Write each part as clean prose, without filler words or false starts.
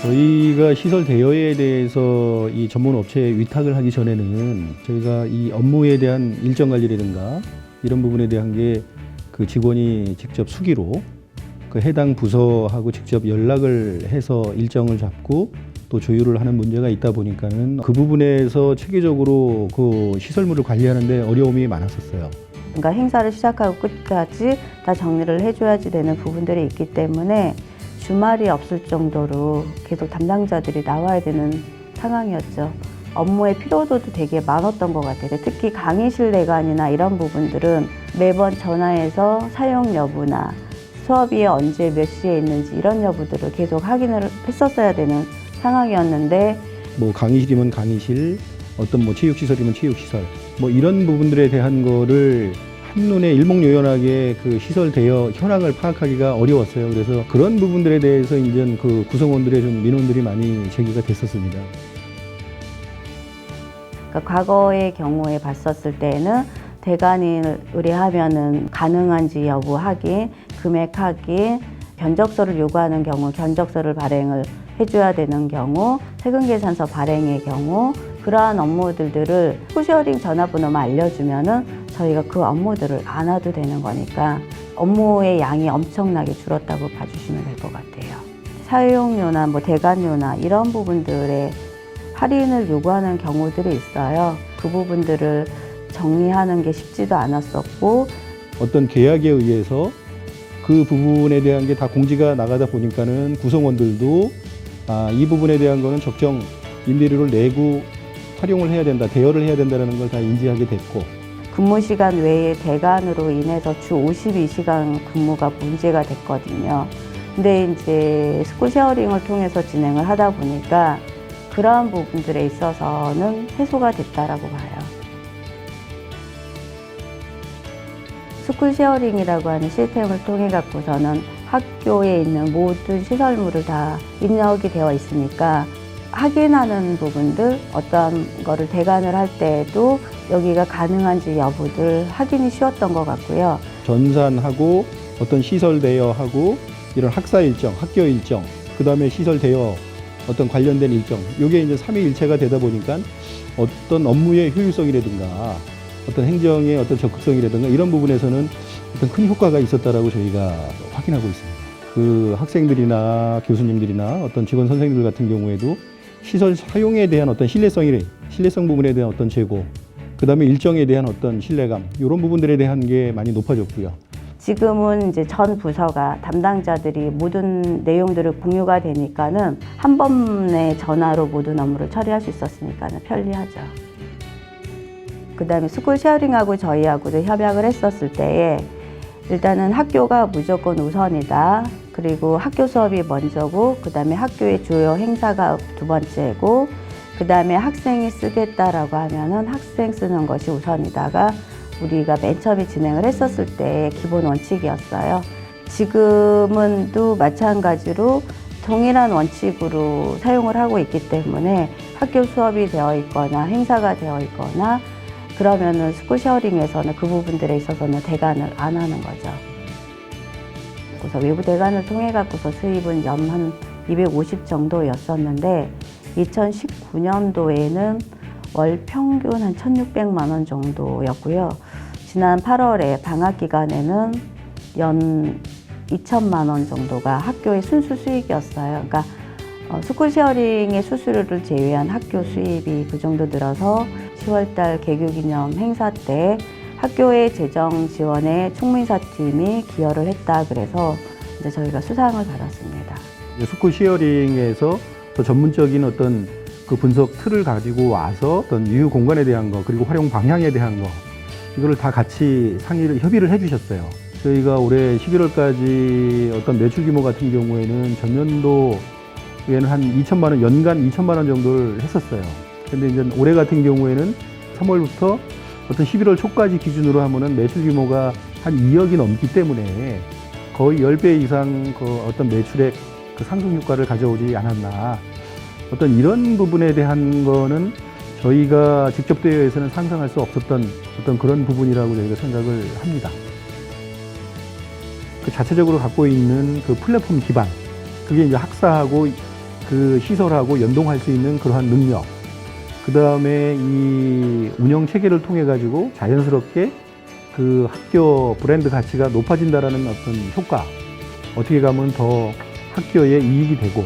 저희가 시설 대여에 대해서 이 전문 업체에 위탁을 하기 전에는 저희가 이 업무에 대한 일정 관리라든가 이런 부분에 대한 게 그 직원이 직접 수기로 그 해당 부서하고 직접 연락을 해서 일정을 잡고 또 조율을 하는 문제가 있다 보니까는 그 부분에서 체계적으로 그 시설물을 관리하는데 어려움이 많았었어요. 그러니까 행사를 시작하고 끝까지 다 정리를 해줘야지 되는 부분들이 있기 때문에 주말이 없을 정도로 계속 담당자들이 나와야 되는 상황이었죠. 업무의 피로도도 되게 많았던 것 같아요. 특히 강의실 내관이나 이런 부분들은 매번 전화해서 사용 여부나 수업이 언제 몇 시에 있는지 이런 여부들을 계속 확인을 했었어야 되는 상황이었는데, 뭐 강의실이면 강의실, 어떤 뭐 체육시설이면 체육시설, 뭐 이런 부분들에 대한 거를 한눈에 일목요연하게 그 시설 대여 현황을 파악하기가 어려웠어요. 그래서 그런 부분들에 대해서 이제 그 구성원들의 좀 민원들이 많이 제기가 됐었습니다. 그러니까 과거의 경우에 봤었을 때는 대관을 의뢰하면은 가능한지 여부 확인, 금액 확인, 견적서를 요구하는 경우 견적서를 발행을 해줘야 되는 경우, 세금계산서 발행의 경우, 그러한 업무들을 스쿠셔링 전화번호만 알려주면은 저희가 그 업무들을 안 해도 되는 거니까 업무의 양이 엄청나게 줄었다고 봐주시면 될 것 같아요. 사용료나 뭐 대관료나 이런 부분들에 할인을 요구하는 경우들이 있어요. 그 부분들을 정리하는 게 쉽지도 않았었고, 어떤 계약에 의해서 그 부분에 대한 게 다 공지가 나가다 보니까는 구성원들도 이 부분에 대한 거는 적정 임대료를 내고 활용을 해야 된다, 대여를 해야 된다는 걸 다 인지하게 됐고, 근무 시간 외에 대관으로 인해서 주 52시간 근무가 문제가 됐거든요. 근데 이제 스쿨 쉐어링을 통해서 진행을 하다 보니까 그러한 부분들에 있어서는 해소가 됐다라고 봐요. 스쿨 쉐어링이라고 하는 시스템을 통해 갖고서는 학교에 있는 모든 시설물을 다 입력이 되어 있으니까 확인하는 부분들, 어떤 거를 대관을 할 때에도 여기가 가능한지 여부들 확인이 쉬웠던 것 같고요. 전산하고 어떤 시설 대여하고 이런 학사 일정, 학교 일정, 그 다음에 시설 대여 어떤 관련된 일정, 이게 이제 삼위일체가 되다 보니까 어떤 업무의 효율성이라든가 어떤 행정의 어떤 적극성이라든가 이런 부분에서는 어떤 큰 효과가 있었다라고 저희가 확인하고 있습니다. 그 학생들이나 교수님들이나 어떤 직원 선생님들 같은 경우에도 시설 사용에 대한 어떤 신뢰성 부분에 대한 어떤 제고, 그 다음에 일정에 대한 어떤 신뢰감, 이런 부분들에 대한 게 많이 높아졌고요. 지금은 이제 전 부서가 담당자들이 모든 내용들을 공유가 되니까는 한 번에 전화로 모든 업무를 처리할 수 있었으니까는 편리하죠. 그 다음에 스쿨 쉐어링하고 저희하고도 협약을 했었을 때에 일단은 학교가 무조건 우선이다. 그리고 학교 수업이 먼저고, 그 다음에 학교의 주요 행사가 두 번째고, 그 다음에 학생이 쓰겠다라고 하면은 학생 쓰는 것이 우선이다가 우리가 맨 처음에 진행을 했었을 때 기본 원칙이었어요. 지금은 또 마찬가지로 동일한 원칙으로 사용을 하고 있기 때문에 학교 수업이 되어 있거나 행사가 되어 있거나 그러면은 스쿨 쉐어링에서는 그 부분들에 있어서는 대관을 안 하는 거죠. 그래서 외부 대관을 통해 갖고서 수입은 연 한 250 정도였었는데 2019년도에는 월 평균 한 1,600만 원 정도였고요. 지난 8월에 방학 기간에는 연 2천만 원 정도가 학교의 순수 수익이었어요. 그러니까 스쿨 쉐어링의 수수료를 제외한 학교 수입이 그 정도 늘어서 10월달 개교기념 행사 때 학교의 재정 지원에 총무인사팀이 기여를 했다. 그래서 이제 저희가 수상을 받았습니다. 스쿨 쉐어링에서 더 전문적인 어떤 그 분석 틀을 가지고 와서 어떤 유휴 공간에 대한 거, 그리고 활용 방향에 대한 거, 이거를 다 같이 협의를 해주셨어요. 저희가 올해 11월까지 어떤 매출 규모 같은 경우에는 전년도에는 한 2천만 원, 연간 2천만 원 정도를 했었어요. 근데 이제 올해 같은 경우에는 3월부터 어떤 11월 초까지 기준으로 하면은 매출 규모가 한 2억이 넘기 때문에 거의 10배 이상 그 어떤 매출의 그 상승 효과를 가져오지 않았나. 어떤 이런 부분에 대한 거는 저희가 직접 대여에서는 상상할 수 없었던 어떤 그런 부분이라고 저희가 생각을 합니다. 그 자체적으로 갖고 있는 그 플랫폼 기반, 그게 이제 학사하고 그 시설하고 연동할 수 있는 그러한 능력, 그 다음에 이 운영 체계를 통해 가지고 자연스럽게 그 학교 브랜드 가치가 높아진다라는 어떤 효과, 어떻게 가면 더 학교에 이익이 되고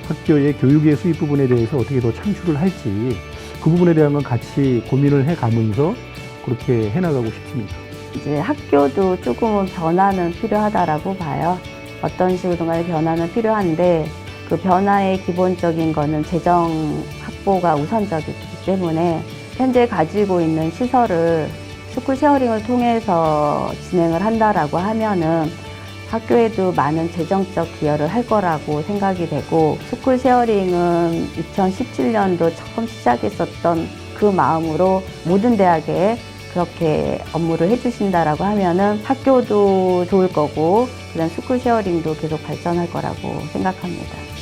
학교의 교육의 수입 부분에 대해서 어떻게 더 창출을 할지 그 부분에 대한 건 같이 고민을 해 가면서 그렇게 해나가고 싶습니다. 이제 학교도 조금은 변화는 필요하다라고 봐요. 어떤 식으로 간에 변화는 필요한데 그 변화의 기본적인 거는 재정 확보가 우선적이기 때문에 현재 가지고 있는 시설을 스쿨 쉐어링을 통해서 진행을 한다라고 하면은 학교에도 많은 재정적 기여를 할 거라고 생각이 되고, 스쿨 쉐어링은 2017년도 처음 시작했었던 그 마음으로 모든 대학에 그렇게 업무를 해주신다라고 하면은 학교도 좋을 거고, 그다음 스쿨 쉐어링도 계속 발전할 거라고 생각합니다.